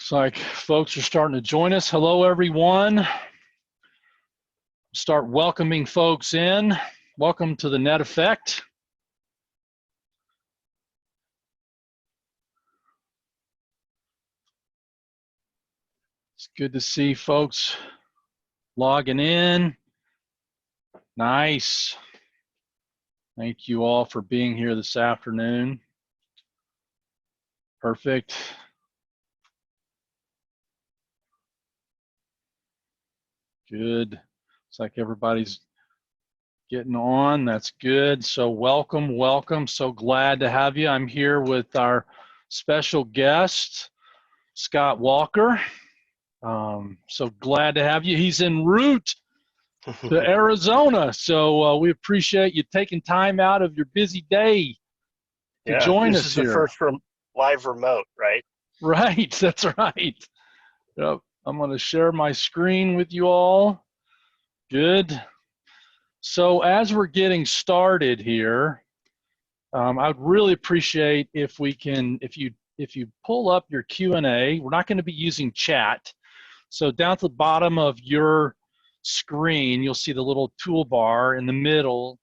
Looks like folks are starting to join us. Hello, everyone. Start welcoming folks in. Welcome to the Net Effect. It's good to see folks logging in. Nice. Thank you all for being here this afternoon. Perfect. Good. Looks like everybody's getting on. That's good. So welcome, welcome. So glad to have you. I'm here with our special guest, Scot Walker. So glad to have you. He's en route to Arizona. So we appreciate you taking time out of your busy day to join us here. This is the first live remote, right? Right, that's right. Yep. I'm going to share my screen with you all. Good. So as we're getting started here, I'd really appreciate if you pull up your Q&A. We're not going to be using chat. So down at the bottom of your screen, you'll see the little toolbar. In the middle,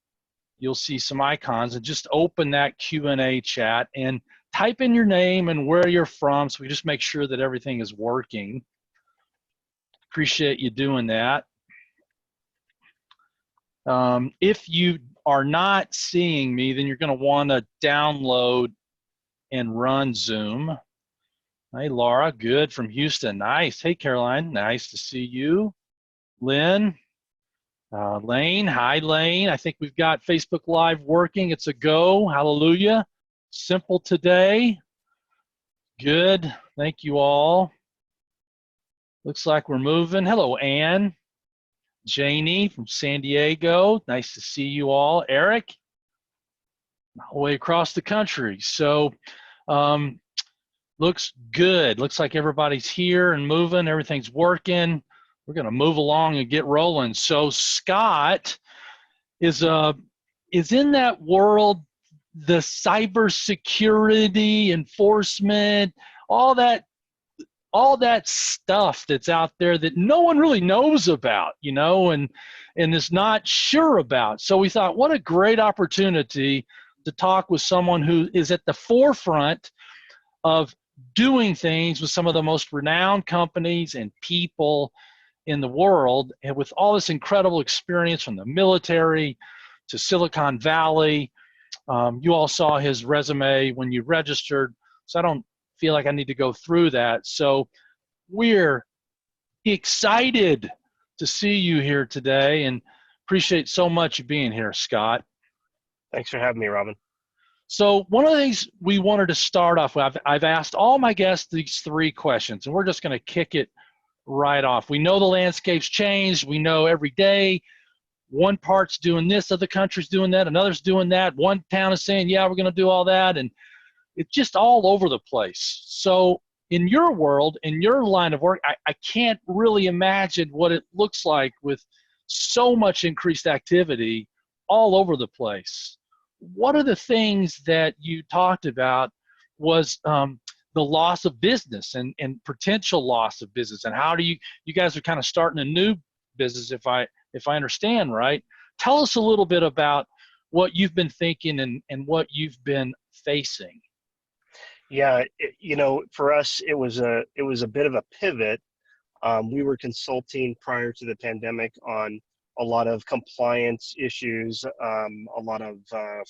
you'll see some icons, and just open that Q&A chat and type in your name and where you're from, so we just make sure that everything is working. Appreciate you doing that. If you are not seeing me, then you're going to want to download and run Zoom. Hey, Laura, good, from Houston. Nice. Hey, Caroline, nice to see you. Lynn, Lane, hi, Lane. I think we've got Facebook Live working. It's a go. Hallelujah. Simple today. Good. Thank you all. Looks like we're moving. Hello, Ann. Janie from San Diego. Nice to see you all. Eric, all the way across the country. So looks good. Looks like everybody's here and moving. Everything's working. We're going to move along and get rolling. So Scot is in that world, the cybersecurity enforcement, all that stuff that's out there that no one really knows about, and is not sure about. So we thought, what a great opportunity to talk with someone who is at the forefront of doing things with some of the most renowned companies and people in the world, and with all this incredible experience from the military to Silicon Valley. You all saw his resume when you registered, so I don't feel like I need to go through that. So we're excited to see you here today and appreciate so much you being here, Scot. Thanks for having me, Robin. So one of the things we wanted to start off with, I've asked all my guests these three questions, and we're just going to kick it right off. We know the landscape's changed. We know every day one part's doing this, other country's doing that, another's doing that. One town is saying, yeah, we're going to do all that, and it's just all over the place. So in your world, in your line of work, I can't really imagine what it looks like with so much increased activity all over the place. One of the things that you talked about was the loss of business and potential loss of business, and how do you guys are kind of starting a new business, if I understand right. Tell us a little bit about what you've been thinking and what you've been facing. Yeah, for us, it was a bit of a pivot. We were consulting prior to the pandemic on a lot of compliance issues, a lot of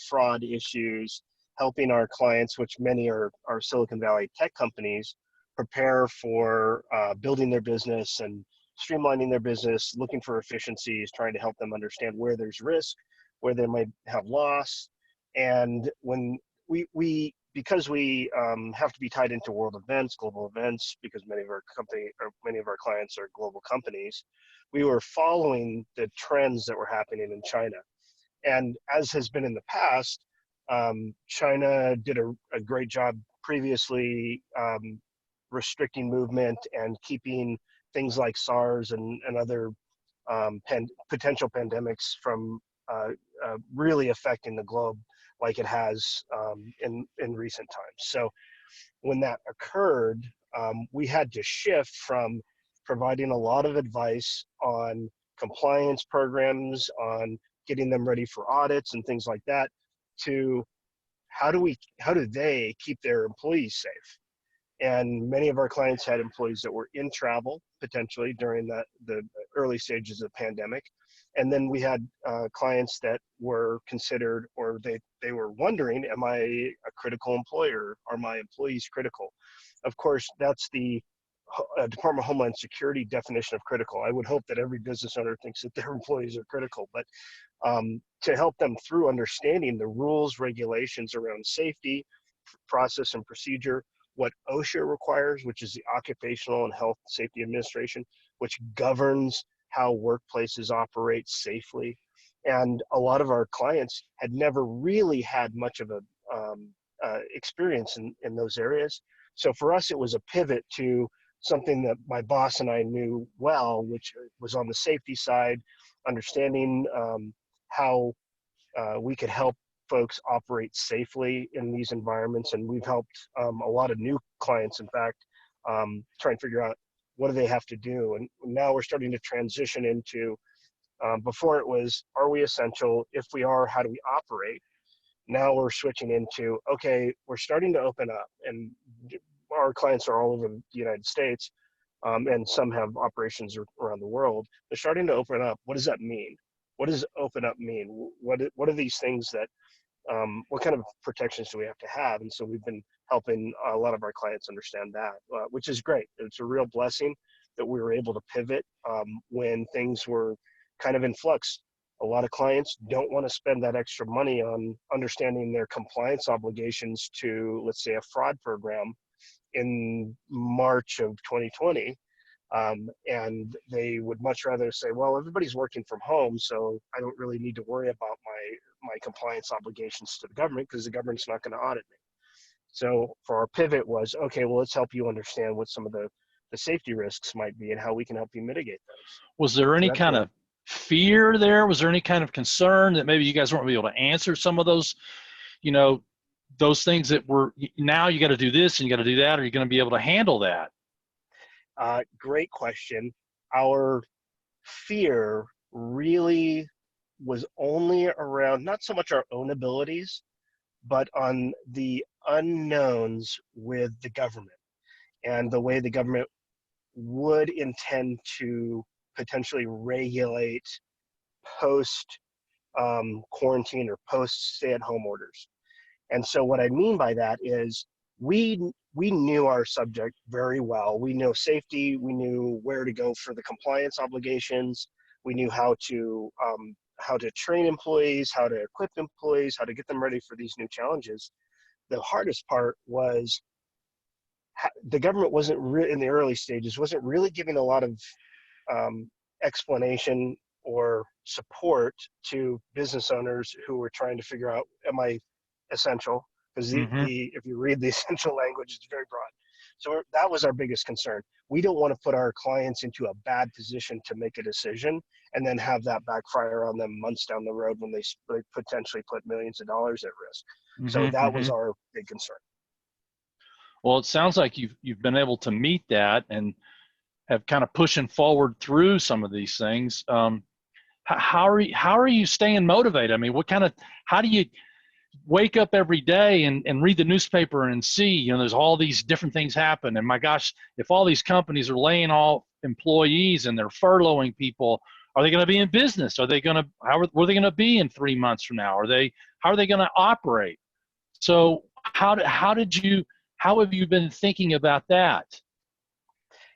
fraud issues, helping our clients, which many are Silicon Valley tech companies, prepare for building their business and streamlining their business, looking for efficiencies, trying to help them understand where there's risk, where they might have loss. And when because we have to be tied into world events, global events, because many of our clients are global companies, we were following the trends that were happening in China. And as has been in the past, China did a great job previously restricting movement and keeping things like SARS and other potential pandemics from really affecting the globe like it has in recent times. So when that occurred, we had to shift from providing a lot of advice on compliance programs, on getting them ready for audits and things like that, to how do they keep their employees safe? And many of our clients had employees that were in travel potentially during the early stages of the pandemic. And then we had clients that were considered, or they were wondering, am I a critical employer? Are my employees critical? Of course, that's the Department of Homeland Security definition of critical. I would hope that every business owner thinks that their employees are critical, but to help them through understanding the rules, regulations around safety, process and procedure, what OSHA requires, which is the Occupational and Health Safety Administration, which governs how workplaces operate safely. And a lot of our clients had never really had much of a experience in those areas. So for us, it was a pivot to something that my boss and I knew well, which was on the safety side, understanding how we could help folks operate safely in these environments. And we've helped a lot of new clients, in fact, try and figure out what do they have to do. And now we're starting to transition into, before it was, are we essential? If we are, how do we operate? Now we're switching into, okay, we're starting to open up, and our clients are all over the United States, and some have operations around the world. They're starting to open up. What does that mean? What does open up mean? What are these things that, what kind of protections do we have to have? And so we've been helping a lot of our clients understand that, which is great. It's a real blessing that we were able to pivot when things were kind of in flux. A lot of clients don't want to spend that extra money on understanding their compliance obligations to, let's say, a fraud program in March of 2020. And they would much rather say, well, everybody's working from home, so I don't really need to worry about my compliance obligations to the government because the government's not going to audit me. So for our pivot was, okay, well, let's help you understand what some of the safety risks might be and how we can help you mitigate those. Was there any So kind of fear there? Was there any kind of concern that maybe you guys weren't able to answer some of those, those things that were, now you got to do this and you got to do that? Are you going to be able to handle that? Great question. Our fear really was only around not so much our own abilities, but on the unknowns with the government and the way the government would intend to potentially regulate post quarantine or post stay-at-home orders. And so what I mean by that is we knew our subject very well. We know safety. We knew where to go for the compliance obligations. We knew how to train employees, how to equip employees, how to get them ready for these new challenges. The hardest part was the government wasn't in the early stages, wasn't really giving a lot of explanation or support to business owners who were trying to figure out, am I essential? Because if you read the essential language, it's very broad. So that was our biggest concern. We don't want to put our clients into a bad position to make a decision and then have that backfire on them months down the road when they potentially put millions of dollars at risk. So that was our big concern. Well, it sounds like you've been able to meet that and have kind of pushing forward through some of these things. How are you staying motivated? I mean, how do you wake up every day and read the newspaper and see, there's all these different things happen. And my gosh, if all these companies are laying off employees and they're furloughing people, are they going to be in business? Where are they going to be in 3 months from now? How are they going to operate? So how have you been thinking about that?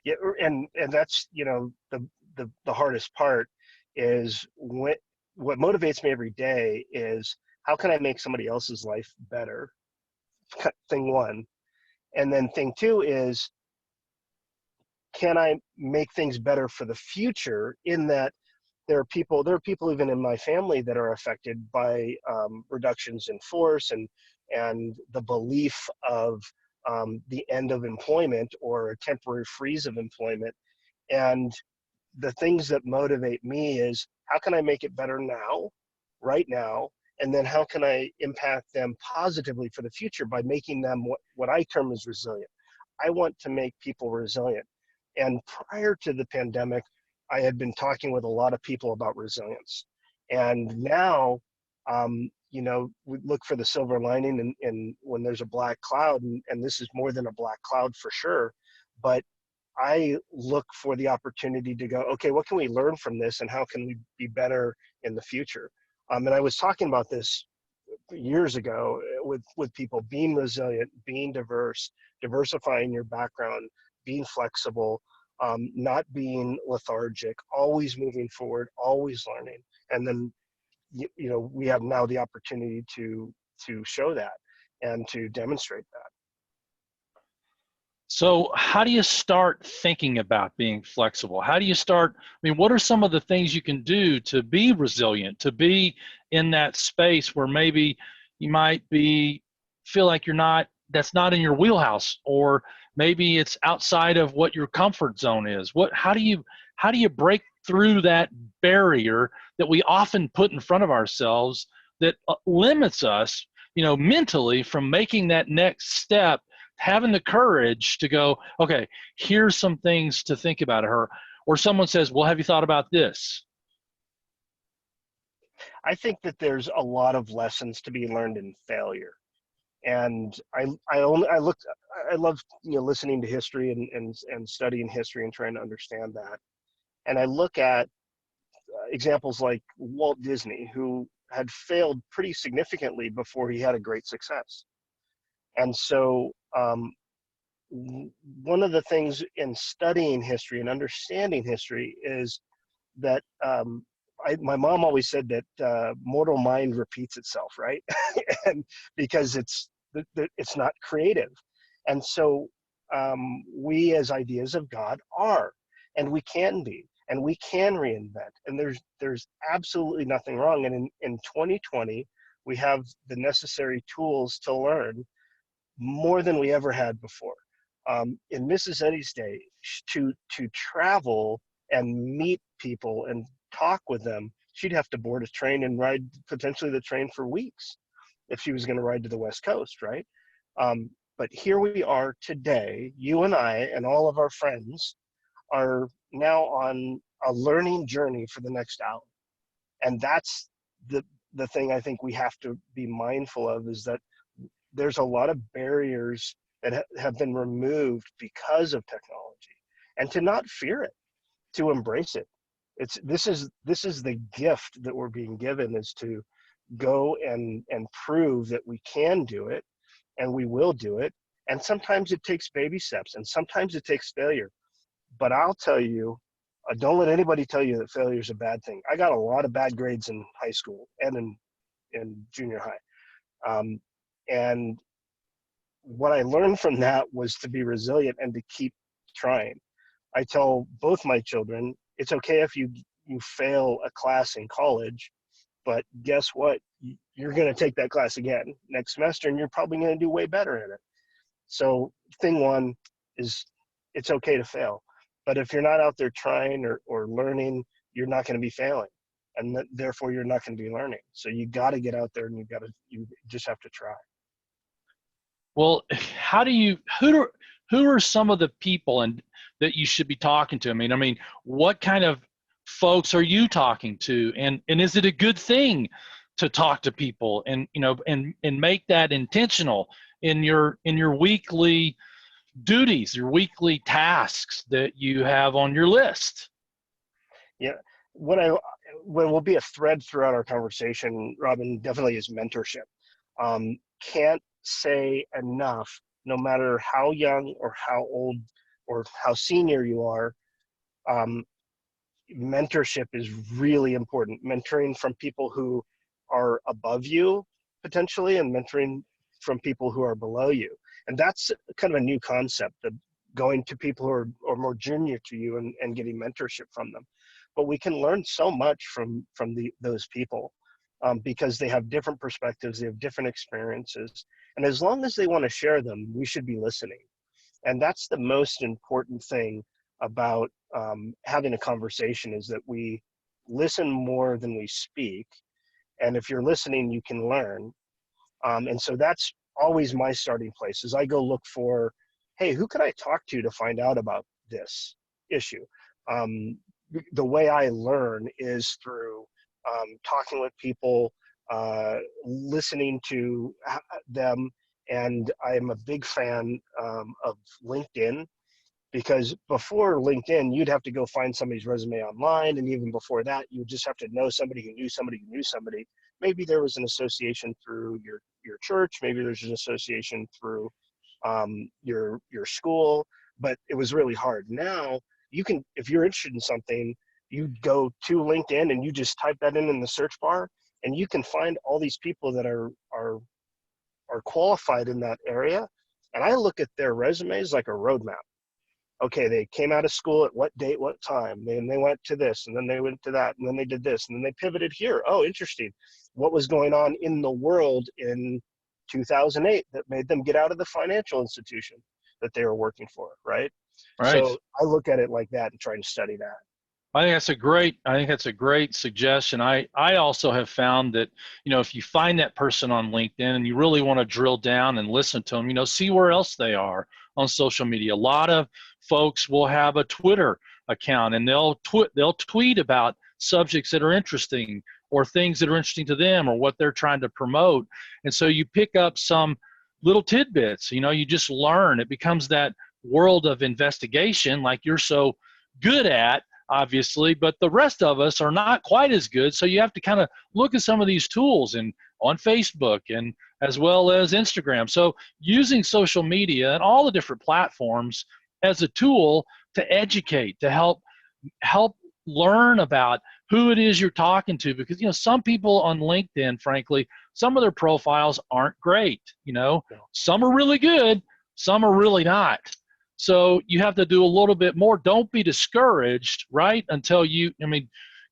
Yeah, and that's the hardest part is what motivates me every day is how can I make somebody else's life better? Thing one. And then thing two is, can I make things better for the future, in that there are people even in my family that are affected by reductions in force and the belief of the end of employment or a temporary freeze of employment. And the things that motivate me is, how can I make it better now, right now? And then how can I impact them positively for the future by making them what I term as resilient? I want to make people resilient. And prior to the pandemic, I had been talking with a lot of people about resilience. And now, we look for the silver lining and when there's a black cloud, and this is more than a black cloud for sure, but I look for the opportunity to go, okay, what can we learn from this and how can we be better in the future? And I was talking about this years ago with people being resilient, being diverse, diversifying your background, being flexible, not being lethargic, always moving forward, always learning. And then, we have now the opportunity to show that and to demonstrate that. So how do you start thinking about being flexible? How do you start, what are some of the things you can do to be resilient, to be in that space where maybe you might feel like that's not in your wheelhouse, or maybe it's outside of what your comfort zone is? How do you break through that barrier that we often put in front of ourselves that limits us, mentally from making that next step, having the courage to go, okay, here's some things to think about her. Or someone says, well, have you thought about this? I think that there's a lot of lessons to be learned in failure. And I love, listening to history and studying history and trying to understand that. And I look at examples like Walt Disney, who had failed pretty significantly before he had a great success. And so one of the things in studying history and understanding history is that my mom always said that mortal mind repeats itself, right? And because it's not creative. And so we as ideas of God are, and we can be, and we can reinvent. And there's absolutely nothing wrong. And in 2020, we have the necessary tools to learn more than we ever had before. In Mrs. Eddy's day, to travel and meet people and talk with them, she'd have to board a train and ride potentially the train for weeks if she was going to ride to the West Coast, right? But here we are today, you and I and all of our friends are now on a learning journey for the next hour. And that's the thing I think we have to be mindful of, is that there's a lot of barriers that have been removed because of technology, and to not fear it, to embrace it. This is the gift that we're being given, is to go and prove that we can do it, and we will do it. And sometimes it takes baby steps, and sometimes it takes failure. But I'll tell you, don't let anybody tell you that failure is a bad thing. I got a lot of bad grades in high school and in junior high. And what I learned from that was to be resilient and to keep trying. I tell both my children, it's okay if you fail a class in college, but guess what? You're going to take that class again next semester, and you're probably going to do way better in it. So thing one is, it's okay to fail. But if you're not out there trying or learning, you're not going to be failing. And therefore, you're not going to be learning. So you got to get out there, and you just have to try. Well, who are some of the people that you should be talking to? I mean, what kind of folks are you talking to? And is it a good thing to talk to people and make that intentional in your weekly duties, your weekly tasks that you have on your list? Yeah. What will be a thread throughout our conversation, Robin, definitely is mentorship. Can't say enough, no matter how young or how old or how senior you are, mentorship is really important. Mentoring from people who are above you potentially, and mentoring from people who are below you. And that's kind of a new concept, of going to people who are more junior to you and getting mentorship from them. But we can learn so much from those people, because they have different perspectives, they have different experiences. And as long as they want to share them, we should be listening. And that's the most important thing about having a conversation, is that we listen more than we speak. And if you're listening, you can learn. And so that's always my starting place, is I go look for hey, who could I talk to find out about this issue? The way I learn is through talking with people, listening to them, and I'm a big fan of LinkedIn, because before LinkedIn, you'd have to go find somebody's resume online, and even before that, you would just have to know somebody who knew somebody who knew somebody. Maybe there was an association through your church, maybe there's an association through your school, but it was really hard. Now you can, if you're interested in something, you go to LinkedIn and you just type that in the search bar, and you can find all these people that are qualified in that area. And I look at their resumes like a roadmap. Okay, they came out of school at what date, what time, and they went to this, and then they went to that, and then they did this, and then they pivoted here. Oh, interesting. What was going on in the world in 2008 that made them get out of the financial institution that they were working for, right? Right. So I look at it like that and try to study that. I think that's a great suggestion. I also have found that, if you find that person on LinkedIn and you really want to drill down and listen to them, see where else they are on social media. A lot of folks will have a Twitter account, and they'll tweet about subjects that are interesting or things that are interesting to them or what they're trying to promote. And so you pick up some little tidbits, you just learn. It becomes that world of investigation like you're so good at, obviously, but the rest of us are not quite as good. So you have to kind of look at some of these tools and on Facebook and as well as Instagram. So using social media and all the different platforms as a tool to educate, to help learn about who it is you're talking to, because some people on LinkedIn, frankly, some of their profiles aren't great. Some are really good, some are really not. So you have to do a little bit more. Don't be discouraged, right? Until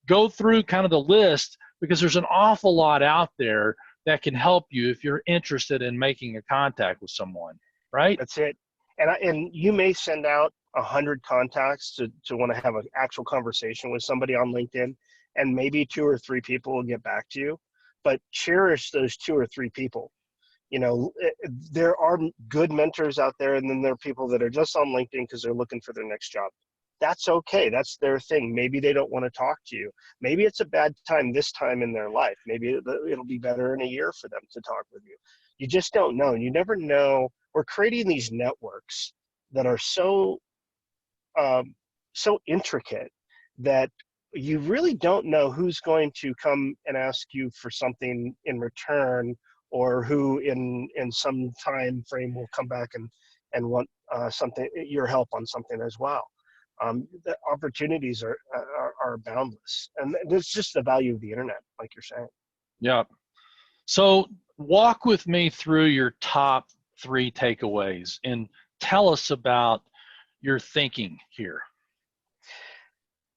go through kind of the list, because there's an awful lot out there that can help you if you're interested in making a contact with someone, right? That's it. And you may send out 100 contacts to want to have an actual conversation with somebody on LinkedIn, and maybe 2 or 3 people will get back to you, but cherish those 2 or 3 people. There are good mentors out there, and then there are people that are just on LinkedIn because they're looking for their next job. That's okay. That's their thing. Maybe they don't want to talk to you. Maybe it's a bad time this time in their life. Maybe it'll be better in a year for them to talk with you. You just don't know. You never know. We're creating these networks that are so intricate that you really don't know who's going to come and ask you for something in return, or who in some time frame will come back and want something, your help on something as well. The opportunities are boundless, and it's just the value of the internet, like you're saying. Yeah. So walk with me through your top 3 takeaways and tell us about your thinking here.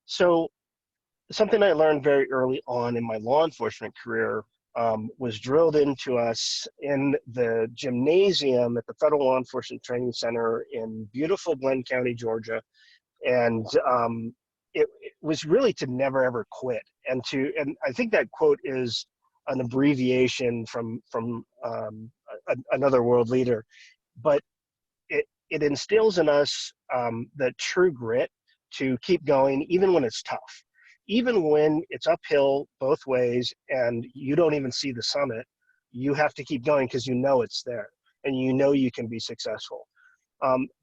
So something I learned very early on in my law enforcement career was drilled into us in the gymnasium at the Federal Law Enforcement Training Center in beautiful Glenn County, Georgia. And it was really to never ever quit. And I think that quote is an abbreviation from another world leader, but it instills in us the true grit to keep going even when it's tough. Even when it's uphill both ways and you don't even see the summit, you have to keep going because it's there and you can be successful.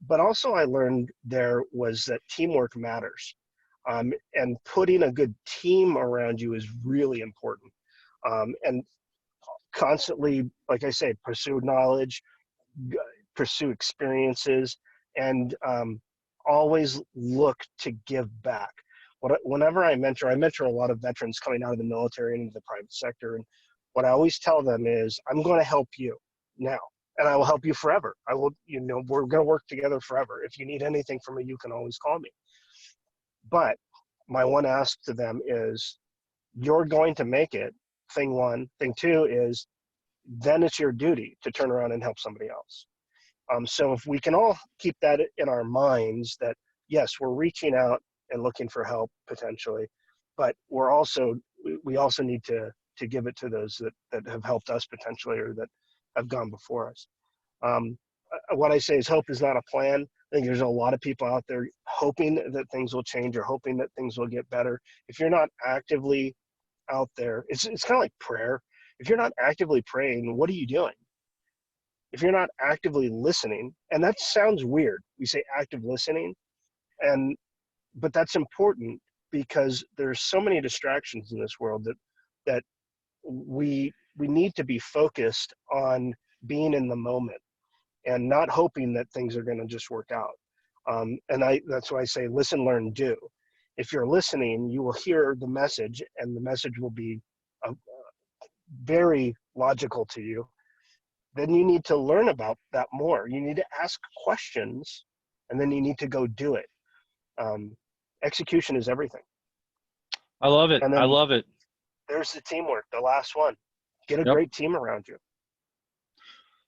But also I learned there was that teamwork matters. And putting a good team around you is really important. And constantly, like I say, pursue knowledge, pursue experiences, and always look to give back. Whenever I mentor a lot of veterans coming out of the military and into the private sector, and what I always tell them is, I'm going to help you now, and I will help you forever. I will, we're going to work together forever. If you need anything from me, you can always call me. But my one ask to them is, you're going to make it, thing one. Thing two is, then it's your duty to turn around and help somebody else. So if we can all keep that in our minds, that yes, we're reaching out and looking for help potentially, but we also need to give it to those that have helped us potentially, or that have gone before us. what I say is hope is not a plan. I think there's a lot of people out there hoping that things will change or hoping that things will get better. If you're not actively out there, it's kind of like prayer. If you're not actively praying, what are you doing? If you're not actively listening, and that sounds weird, we say active listening, but that's important because there's so many distractions in this world that we need to be focused on being in the moment and not hoping that things are going to just work out. That's why I say listen, learn, do. If you're listening, you will hear the message, and the message will be very logical to you. Then you need to learn about that more. You need to ask questions, and then you need to go do it. Execution is everything. I love it. And I then love it. there's the teamwork, the last one. Get a Yep. great team around you.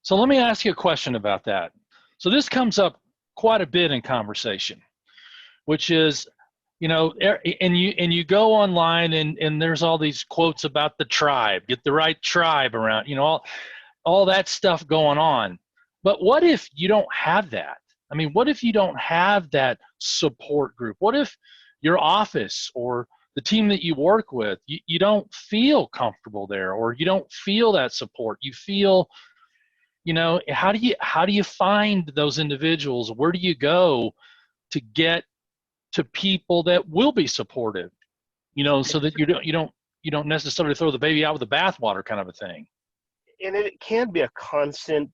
So let me ask you a question about that. So this comes up quite a bit in conversation, which is, and you go online and there's all these quotes about the tribe, get the right tribe around, all that stuff going on. But what if you don't have that? I mean, what if you don't have that support group? What if your office or the team that you work with, you don't feel comfortable there, or you don't feel that support? You feel, how do you find those individuals? Where do you go to get to people that will be supportive, so that you don't necessarily throw the baby out with the bathwater kind of a thing? And it can be a constant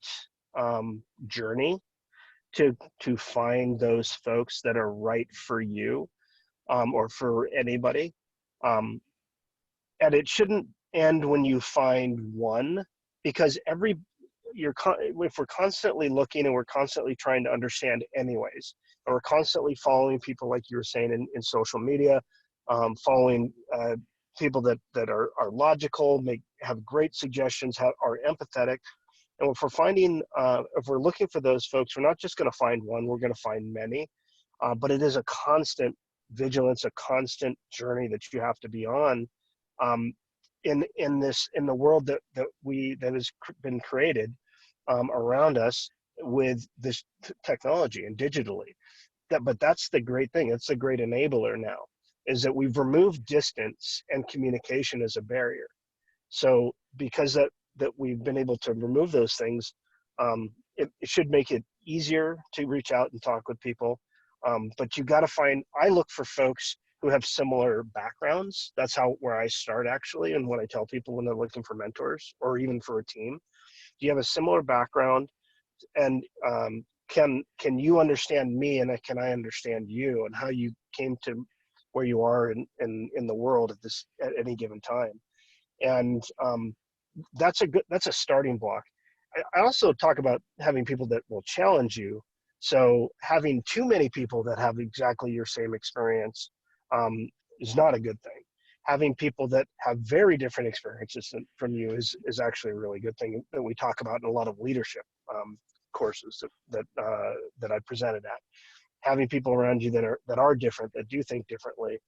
journey to find those folks that are right for you, or for anybody. And it shouldn't end when you find one, because if we're constantly looking and we're constantly trying to understand anyways, and we're constantly following people like you were saying in social media, following people that are logical, have great suggestions, are empathetic. And if we're looking for those folks, we're not just going to find one, we're going to find many. But it is a constant vigilance, a constant journey that you have to be on, in the world that has been created around us with this technology and digitally. But that's the great thing. It's the great enabler now, is that we've removed distance and communication as a barrier. So because that we've been able to remove those things, it should make it easier to reach out and talk with people. But you got to I look for folks who have similar backgrounds. That's where I start, actually. And when I tell people when they're looking for mentors or even for a team, do you have a similar background? And can you understand me, and can I understand you, and how you came to where you are in the world at any given time? And that's a starting block. I also talk about having people that will challenge you. So having too many people that have exactly your same experience is not a good thing. Having people that have very different experiences from you is actually a really good thing that we talk about in a lot of leadership courses that I presented at. Having people around you that are different, that do think differently,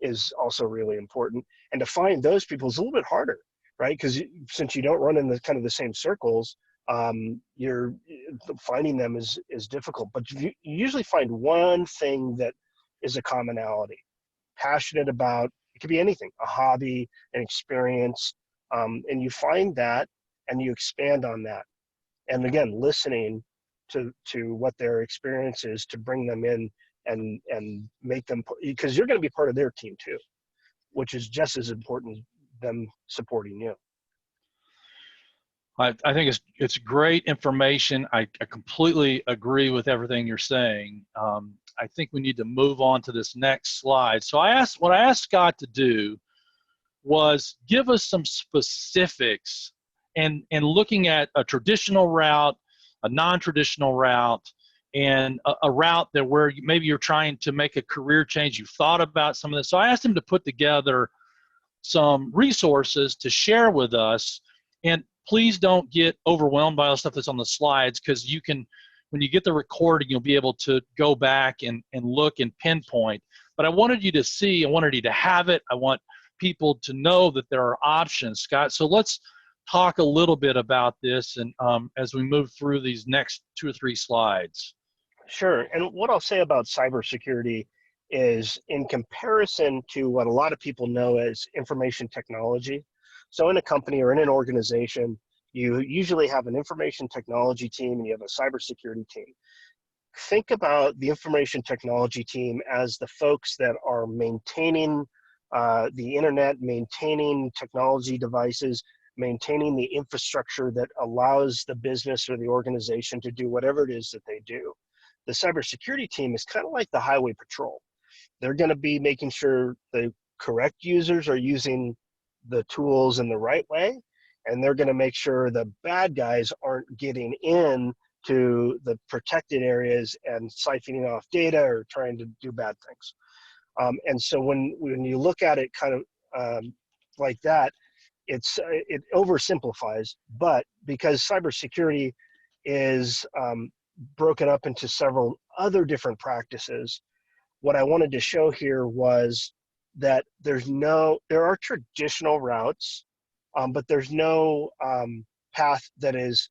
is also really important. And to find those people is a little bit harder, right? Because since you don't run in the same circles, you're finding them is difficult. But you usually find one thing that is a commonality. Passionate about, it could be anything, a hobby, an experience, and you find that and you expand on that. And again, listening to what their experience is, to bring them in and make them, because you're going to be part of their team too, which is just as important as them supporting you. I think it's great information. I completely agree with everything you're saying. I think we need to move on to this next slide. So what I asked Scott to do was give us some specifics, and looking at a traditional route, a non-traditional route, and a route that where maybe you're trying to make a career change. You've thought about some of this. So I asked him to put together some resources to share with us. And please don't get overwhelmed by all the stuff that's on the slides, because you can, when you get the recording, you'll be able to go back and look and pinpoint. But I wanted you to see, I wanted you to have it. I want people to know that there are options, Scott. So let's talk a little bit about this, and as we move through these next 2 or 3 slides. Sure. And what I'll say about cybersecurity is, in comparison to what a lot of people know as information technology, so in a company or in an organization, you usually have an information technology team and you have a cybersecurity team. Think about the information technology team as the folks that are maintaining the internet, maintaining technology devices, maintaining the infrastructure that allows the business or the organization to do whatever it is that they do. The cybersecurity team is kind of like the highway patrol. They're going to be making sure the correct users are using the tools in the right way, and they're going to make sure the bad guys aren't getting in to the protected areas and siphoning off data or trying to do bad things. And so when you look at it kind of like that, it oversimplifies, but because cybersecurity is broken up into several other different practices, what I wanted to show here was that there are traditional routes, but there's no path that is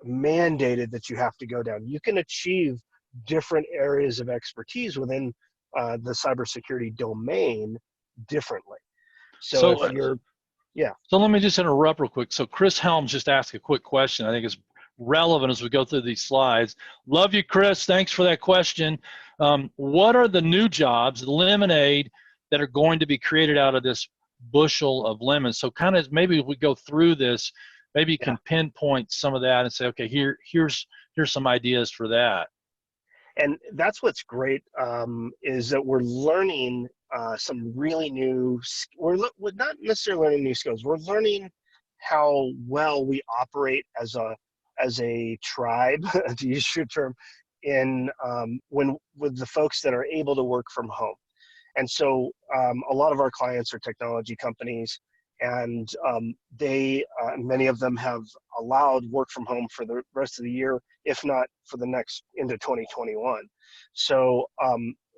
mandated that you have to go down. You can achieve different areas of expertise within the cybersecurity domain differently. So if you're, yeah. So let me just interrupt real quick. So Chris Helms just asked a quick question. I think it's relevant as we go through these slides. Love you, Chris. Thanks for that question. What are the new jobs, lemonade, that are going to be created out of this bushel of lemons? So kind of maybe if we go through this, maybe you can pinpoint some of that and say, okay, here's some ideas for that. And that's what's great, is that we're learning some really new, we're not necessarily learning new skills, we're learning how well we operate as a tribe, to use your term, in with the folks that are able to work from home. And so a lot of our clients are technology companies, and many of them have allowed work from home for the rest of the year, if not for the next into 2021. So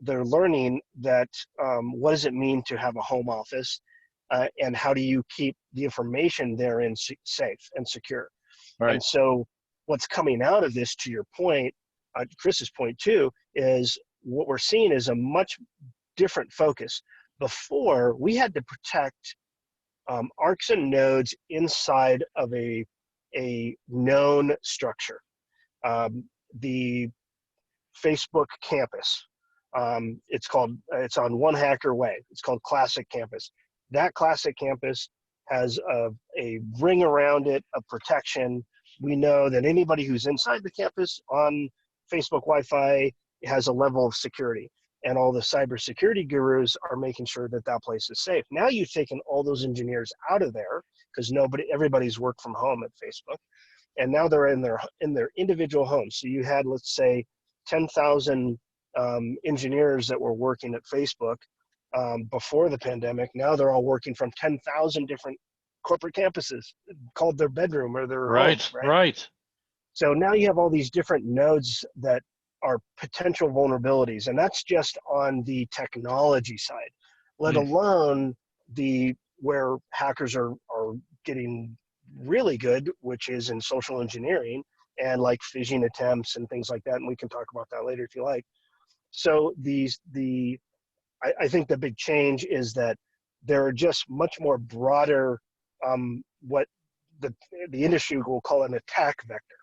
they're learning that what does it mean to have a home office, and how do you keep the information therein safe and secure. Right. And so what's coming out of this, to your point, Chris's point too, is what we're seeing is a much different focus. Before, we had to protect arcs and nodes inside of a known structure. The Facebook campus, it's on One Hacker Way. It's called Classic Campus. That Classic Campus has a ring around it of protection. We know that anybody who's inside the campus on Facebook Wi-Fi has a level of security, and all the cybersecurity gurus are making sure that that place is safe. Now you've taken all those engineers out of there because everybody's worked from home at Facebook, and now they're in their individual homes. So you had, let's say, 10,000 engineers that were working at Facebook before the pandemic. Now they're all working from 10,000 different corporate campuses, called their bedroom or their home, right. So now you have all these different nodes that are potential vulnerabilities, and that's just on the technology side, let alone where hackers are getting really good, which is in social engineering and like phishing attempts and things like that. And we can talk about that later if you like. So I think the big change is that there are just much more broader, what the industry will call an attack vector.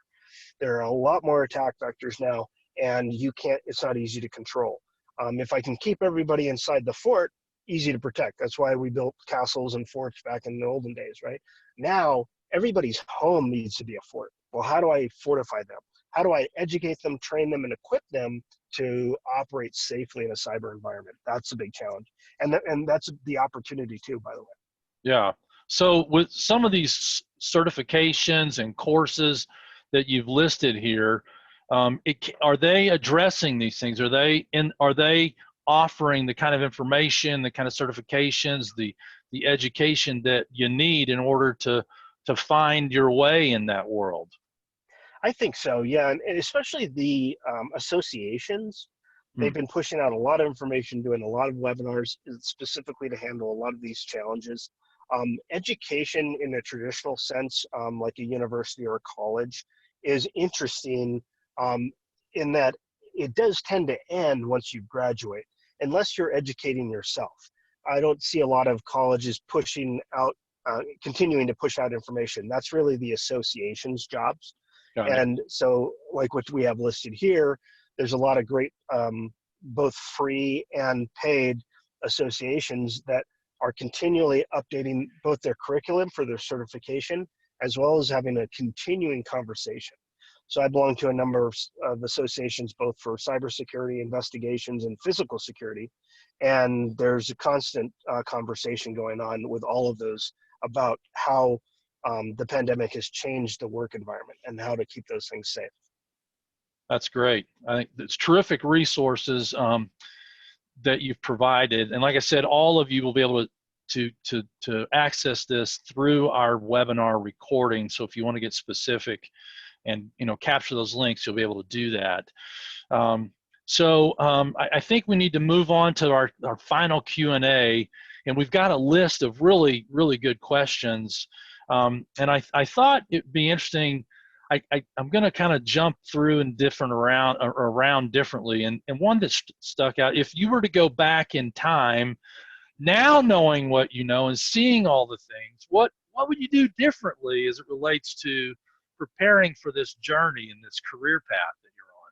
There are a lot more attack vectors now, and it's not easy to control. If I can keep everybody inside the fort, easy to protect. That's why we built castles and forts back in the olden days, right? Now, everybody's home needs to be a fort. Well, how do I fortify them? How do I educate them, train them, and equip them to operate safely in a cyber environment? That's a big challenge. And that's the opportunity too, by the way. Yeah. So with some of these certifications and courses that you've listed here, are they addressing these things? Are they offering the kind of information, the kind of certifications, the education that you need in order to find your way in that world? I think so, yeah, and especially the associations. They've been pushing out a lot of information, doing a lot of webinars specifically to handle a lot of these challenges. Education in a traditional sense, like a university or a college, is interesting in that it does tend to end once you graduate, unless you're educating yourself. I don't see a lot of colleges pushing out, continuing to push out information. That's really the association's jobs. Got it. And so, like what we have listed here, there's a lot of great, both free and paid associations that are continually updating both their curriculum for their certification, as well as having a continuing conversation. So I belong to a number of associations, both for cybersecurity investigations and physical security. And there's a constant conversation going on with all of those about how the pandemic has changed the work environment and how to keep those things safe. That's great. I think it's terrific resources that you've provided. And like I said, all of you will be able to access this through our webinar recording. So if you want to get specific and capture those links, you'll be able to do that. I think we need to move on to our final Q&A, and we've got a list of really, really good questions. And I thought it'd be interesting. I'm going to kind of jump through and around differently. And one that stuck out, if you were to go back in time, now knowing what you know and seeing all the things, what would you do differently as it relates to preparing for this journey and this career path that you're on?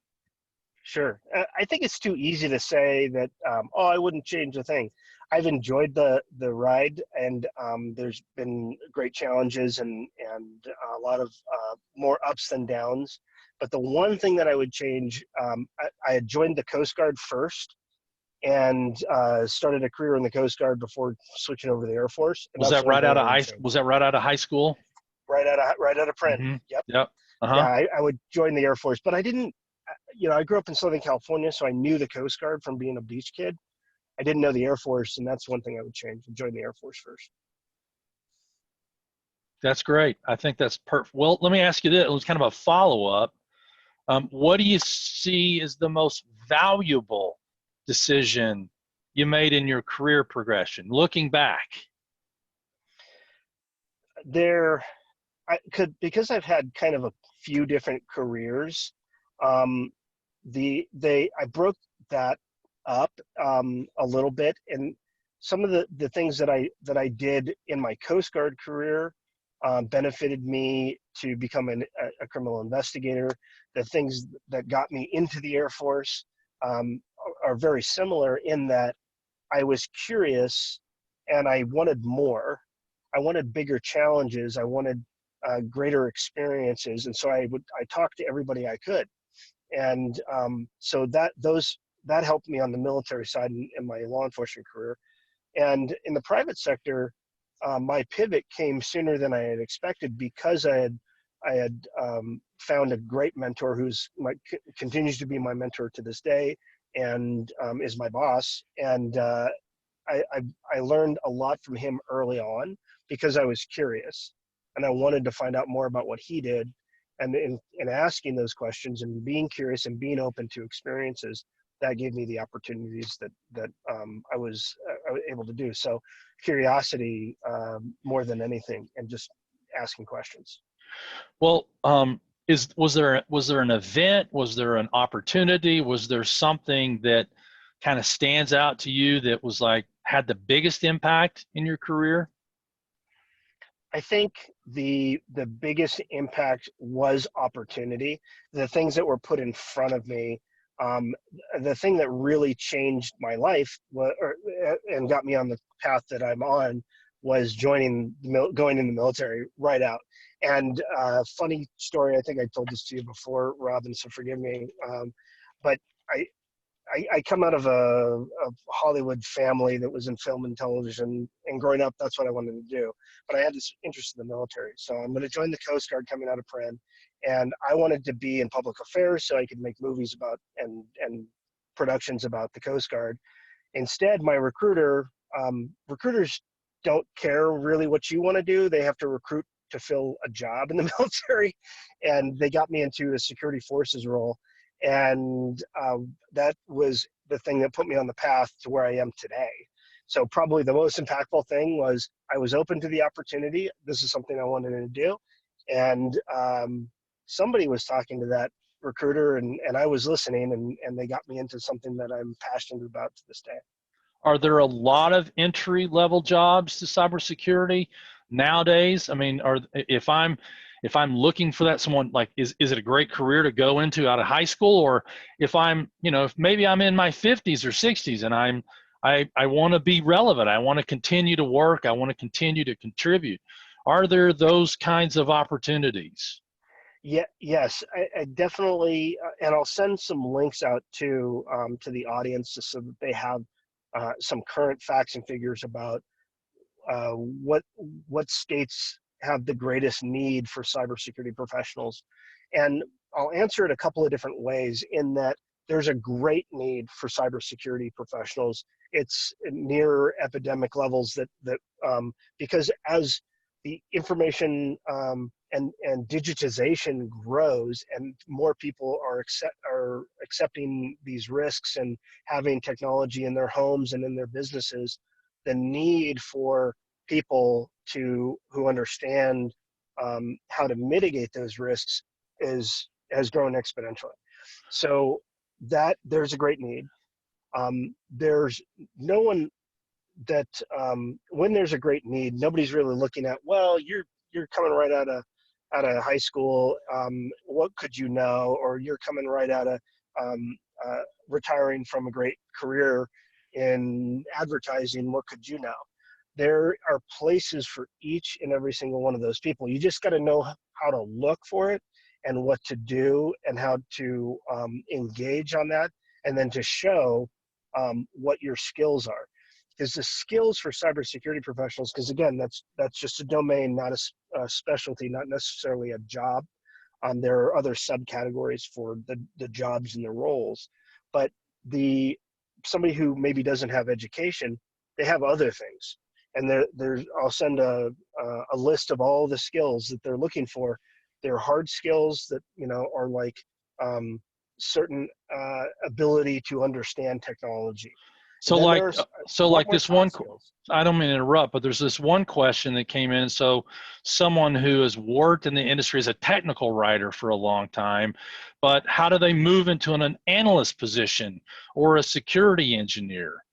Sure. I think it's too easy to say that, oh, I wouldn't change a thing. I've enjoyed the ride, and there's been great challenges and a lot of more ups than downs. But the one thing that I would change, I had joined the Coast Guard first and started a career in the Coast Guard before switching over to the Air Force. Was that right out of high school? Right out of print. Mm-hmm. Yep. Uh-huh. Yeah, I would join the Air Force, but I didn't. I grew up in Southern California, so I knew the Coast Guard from being a beach kid. I didn't know the Air Force, and that's one thing I would change. Join the Air Force first. That's great. I think that's perfect. Well, let me ask you this. It was kind of a follow-up. What do you see as the most valuable decision you made in your career progression, looking back? Because I've had kind of a few different careers, I broke that up a little bit, and some of the things that I did in my Coast Guard career benefited me to become a criminal investigator. The things that got me into the Air Force are very similar in that I was curious and I wanted more. I wanted bigger challenges. I wanted greater experiences, and so I talked to everybody I could, and so that helped me on the military side in my law enforcement career. And in the private sector, my pivot came sooner than I had expected, because I had found a great mentor who's continues to be my mentor to this day, and is my boss. And I learned a lot from him early on because I was curious and I wanted to find out more about what he did. And in asking those questions and being curious and being open to experiences, that gave me the opportunities that I was able to do. So curiosity more than anything, and just asking questions. Well, was there an event? Was there an opportunity? Was there something that kind of stands out to you that was like had the biggest impact in your career? I think the biggest impact was opportunity. The things that were put in front of me. The thing that really changed my life and got me on the path that I'm on was going in the military right out. And funny story, I think I told this to you before, Robin, so forgive me. But I come out of a Hollywood family that was in film and television, and growing up, that's what I wanted to do. But I had this interest in the military, so I'm going to join the Coast Guard coming out of Pren, and I wanted to be in public affairs so I could make movies about and productions about the Coast Guard. Instead, my recruiters don't care really what you want to do. They have to recruit to fill a job in the military, and they got me into a security forces role. And that was the thing that put me on the path to where I am today. So probably the most impactful thing was I was open to the opportunity. This is something I wanted to do. And somebody was talking to that recruiter, and I was listening, and they got me into something that I'm passionate about to this day. Are there a lot of entry level jobs to cybersecurity nowadays? I mean, if I'm looking for that, someone like, is it a great career to go into out of high school? Or if I'm, if maybe I'm in my 50s or 60s and I want to be relevant, I want to continue to work, I want to continue to contribute. Are there those kinds of opportunities? Yeah, yes, I definitely, and I'll send some links out to the audience so that they have some current facts and figures about what states have the greatest need for cybersecurity professionals. And I'll answer it a couple of different ways in that there's a great need for cybersecurity professionals. It's near epidemic levels because as the information and digitization grows and more people are accepting these risks and having technology in their homes and in their businesses, the need for people who understand how to mitigate those risks has grown exponentially. So that there's a great need. There's no one that when there's a great need, nobody's really looking at, well, you're coming right out of high school. What could you know? Or you're coming right out of retiring from a great career in advertising. What could you know? There are places for each and every single one of those people. You just got to know how to look for it and what to do and how to engage on that, and then to show what your skills are. Because the skills for cybersecurity professionals, because again, that's just a domain, not a specialty, not necessarily a job. There are other subcategories for the jobs and the roles, but somebody who maybe doesn't have education, they have other things. And I'll send a list of all the skills that they're looking for. They're hard skills that are like certain ability to understand technology. So like this one, skills. I don't mean to interrupt, but there's this one question that came in. So someone who has worked in the industry as a technical writer for a long time, but how do they move into an analyst position or a security engineer?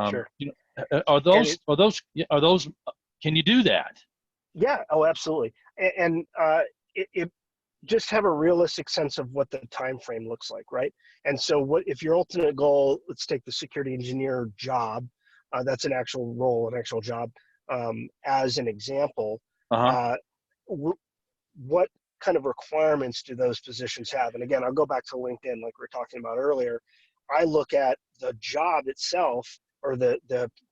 Sure. Are those, can you do that? Yeah, oh, absolutely. And it just have a realistic sense of what the time frame looks like, right? And so what if your ultimate goal, let's take the security engineer job, that's an actual role, an actual job, as an example. Uh-huh. What kind of requirements do those positions have? And again, I'll go back to LinkedIn like we were talking about earlier. I look at the job itself, or the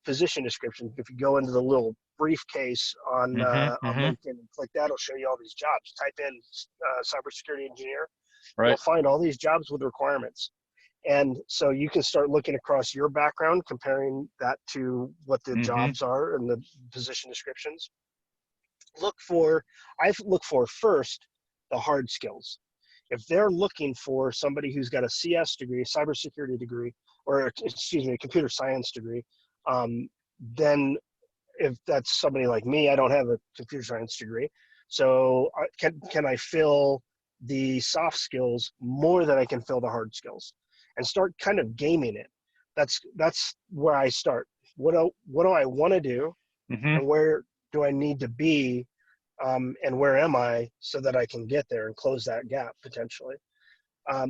position description. If you go into the little briefcase on LinkedIn and click that, it'll show you all these jobs. Type in cybersecurity engineer. Right. You'll find all these jobs with requirements. And so you can start looking across your background, comparing that to what the jobs are and the position descriptions. I look for first the hard skills. If they're looking for somebody who's got a CS degree, a cybersecurity degree, or a computer science degree, then if that's somebody like me, I don't have a computer science degree. So can I fill the soft skills more than I can fill the hard skills, and start kind of gaming it? That's where I start. What do I want to do, and where do I need to be, and where am I, so that I can get there and close that gap potentially.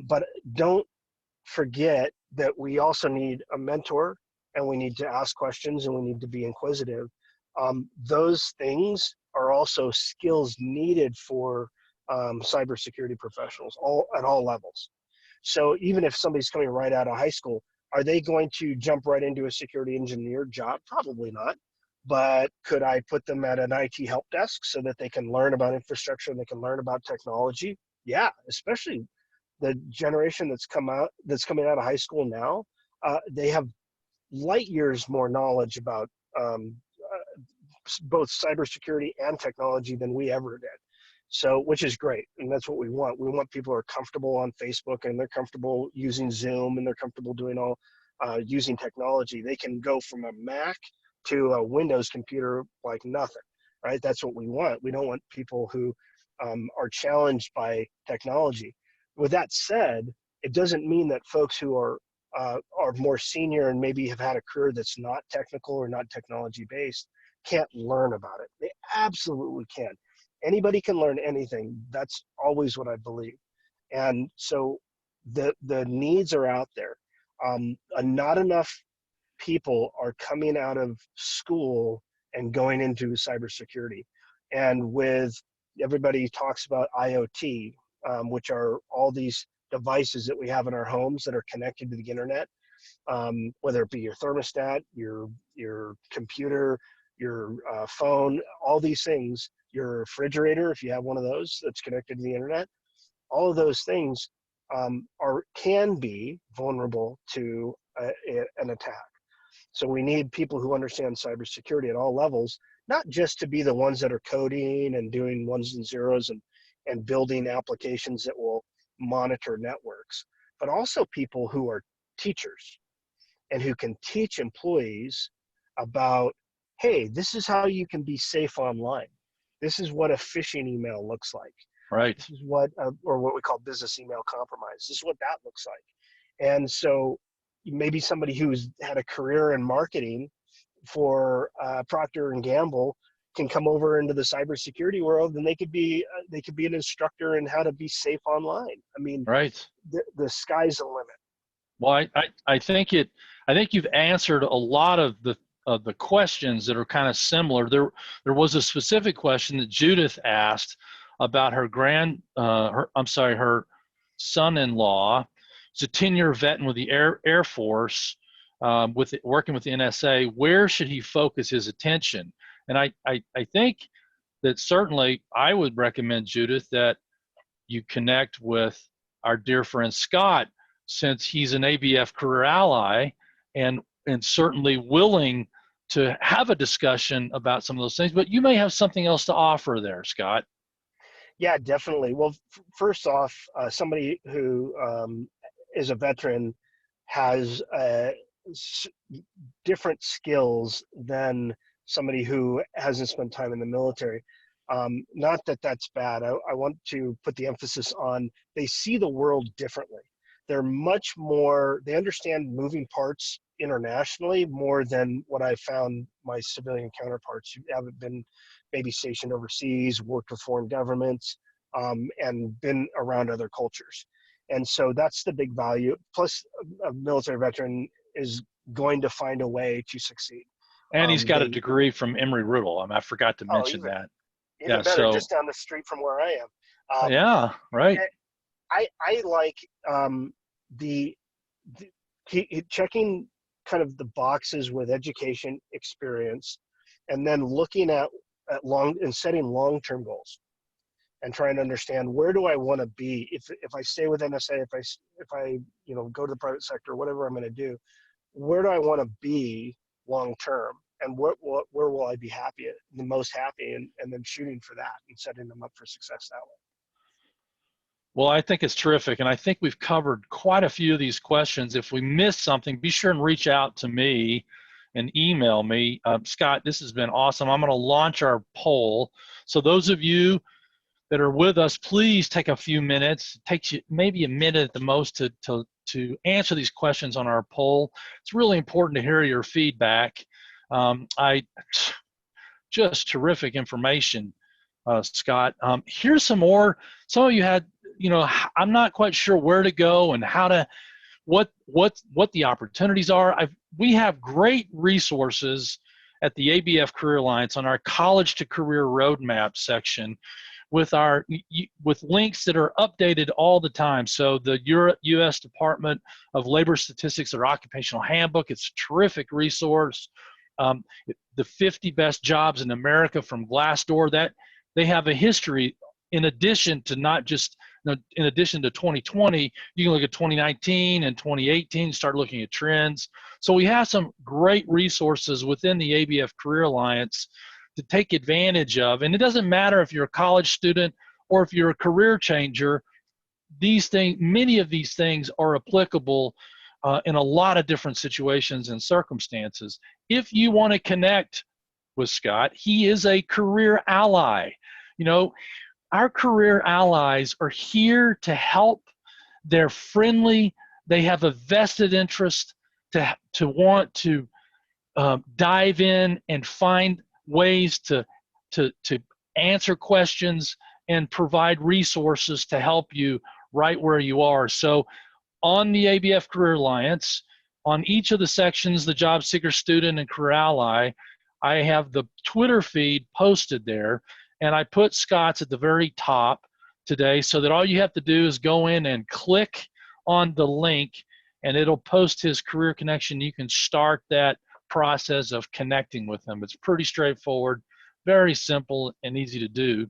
But don't forget that we also need a mentor, and we need to ask questions, and we need to be inquisitive. Those things are also skills needed for cybersecurity professionals at all levels. So even if somebody's coming right out of high school, are they going to jump right into a security engineer job? Probably not. But could I put them at an IT help desk so that they can learn about infrastructure and they can learn about technology? Yeah, especially the generation that's coming out of high school now. They have light years more knowledge about both cybersecurity and technology than we ever did. So, which is great, and that's what we want. We want people who are comfortable on Facebook, and they're comfortable using Zoom, and they're comfortable doing all using technology. They can go from a Mac to a Windows computer like nothing, right? That's what we want. We don't want people who are challenged by technology. With that said, it doesn't mean that folks who are more senior and maybe have had a career that's not technical or not technology based can't learn about it. They absolutely can. Anybody can learn anything. That's always what I believe. And so the needs are out there. Not enough people are coming out of school and going into cybersecurity. And with everybody talks about IoT, which are all these devices that we have in our homes that are connected to the internet, whether it be your thermostat, your computer, your phone, all these things, your refrigerator, if you have one of those that's connected to the internet, all of those things can be vulnerable to an attack. So we need people who understand cybersecurity at all levels, not just to be the ones that are coding and doing ones and zeros and building applications that will monitor networks, but also people who are teachers and who can teach employees about, hey, this is how you can be safe online. This is what a phishing email looks like. Right. This is what, or what we call business email compromise. This is what that looks like. And so maybe somebody who's had a career in marketing for Procter and Gamble can come over into the cybersecurity world, and they could be an instructor in how to be safe online. I mean, Right. The sky's the limit. Well, I think you've answered a lot of the questions that are kind of similar. There was a specific question that Judith asked about her her son-in-law. He's a 10-year vet with the Air Force, working with the NSA. Where should he focus his attention? And I think that certainly I would recommend, Judith, that you connect with our dear friend Scott, since he's an ABF career ally and certainly willing to have a discussion about some of those things. But you may have something else to offer there, Scott. Yeah, definitely. Well, first off, somebody who is a veteran has different skills than somebody who hasn't spent time in the military. Not that that's bad. I want to put the emphasis on they see the world differently. They're much more, they understand moving parts internationally more than what I found my civilian counterparts who haven't been maybe stationed overseas, worked with foreign governments, and been around other cultures. And so that's the big value. Plus, a military veteran is going to find a way to succeed. And he's got a degree from Emory-Riddle. I forgot to mention that. Even better, so, just down the street from where I am. Yeah, right. I like the checking kind of the boxes with education experience, and then looking at setting long-term goals, and trying to understand where do I want to be if I stay with NSA, if I go to the private sector, whatever I'm going to do, where do I want to be long-term, and where will I be the most happy, and then shooting for that and setting them up for success that way. Well, I think it's terrific, and I think we've covered quite a few of these questions. If we missed something, be sure and reach out to me and email me. Scott, this has been awesome. I'm going to launch our poll. So those of you that are with us, please take a few minutes. It takes you maybe a minute at the most to answer these questions on our poll. It's really important to hear your feedback. Just terrific information, Scott. Here's some more. Some of you had, I'm not quite sure where to go and how to, what the opportunities are. We have great resources at the ABF Career Alliance on our College to Career Roadmap section with links that are updated all the time. So the U.S. Department of Labor Statistics, their occupational handbook, it's a terrific resource. The 50 best jobs in America from Glassdoor, that they have a history in addition to not just, in addition to 2020, you can look at 2019 and 2018, start looking at trends. So we have some great resources within the ABF Career Alliance to take advantage of. And it doesn't matter if you're a college student or if you're a career changer, these things, many of these things are applicable in a lot of different situations and circumstances. If you want to connect with Scott, he is a career ally. You know, our career allies are here to help. They're friendly. They have a vested interest to want to dive in and find ways to answer questions and provide resources to help you right where you are. So on the ABF Career Alliance, on each of the sections, the job seeker, student, and career ally, I have the Twitter feed posted there, and I put Scott's at the very top today so that all you have to do is go in and click on the link, and it'll post his career connection. You can start that process of connecting with him. It's pretty straightforward, very simple, and easy to do.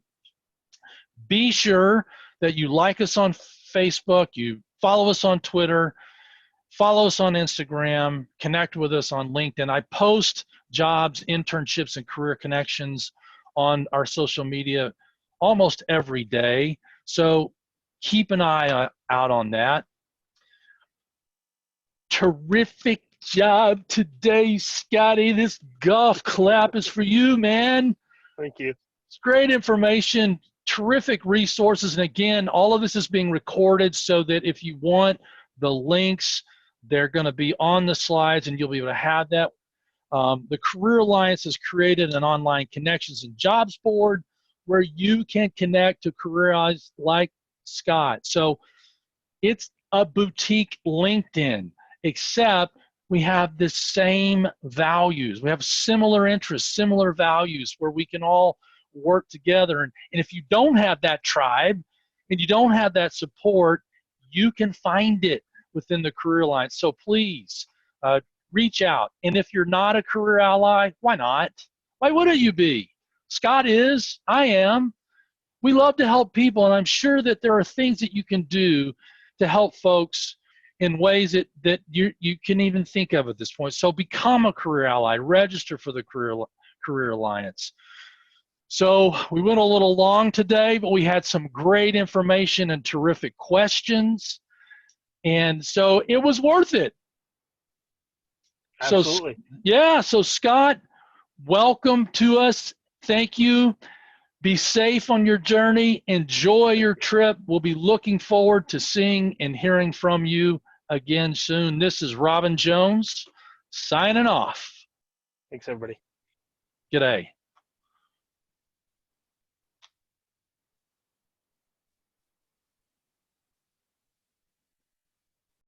Be sure that you like us on Facebook, you follow us on Twitter, follow us on Instagram, connect with us on LinkedIn. I post jobs, internships, and career connections on our social media almost every day. So keep an eye out on that. Terrific job today, Scotty. This golf clap is for you, man. Thank you. It's great information, terrific resources. And again, all of this is being recorded so that if you want the links, they're going to be on the slides and you'll be able to have that. The Career Alliance has created an online connections and jobs board where you can connect to career allies like Scott. So it's a boutique LinkedIn, except we have the same values. We have similar interests, similar values where we can all work together. And if you don't have that tribe and you don't have that support, you can find it within the Career Alliance. So please reach out. And if you're not a career ally, why not? Why wouldn't you be? Scott is, I am. We love to help people, and I'm sure that there are things that you can do to help folks in ways that you can even think of at this point. So become a career ally, register for the Career Alliance. So we went a little long today, but we had some great information and terrific questions. And so it was worth it. Absolutely. So, yeah, so Scott, welcome to us. Thank you. Be safe on your journey. Enjoy your trip. We'll be looking forward to seeing and hearing from you again soon. This is Robin Jones signing off. Thanks, everybody. G'day.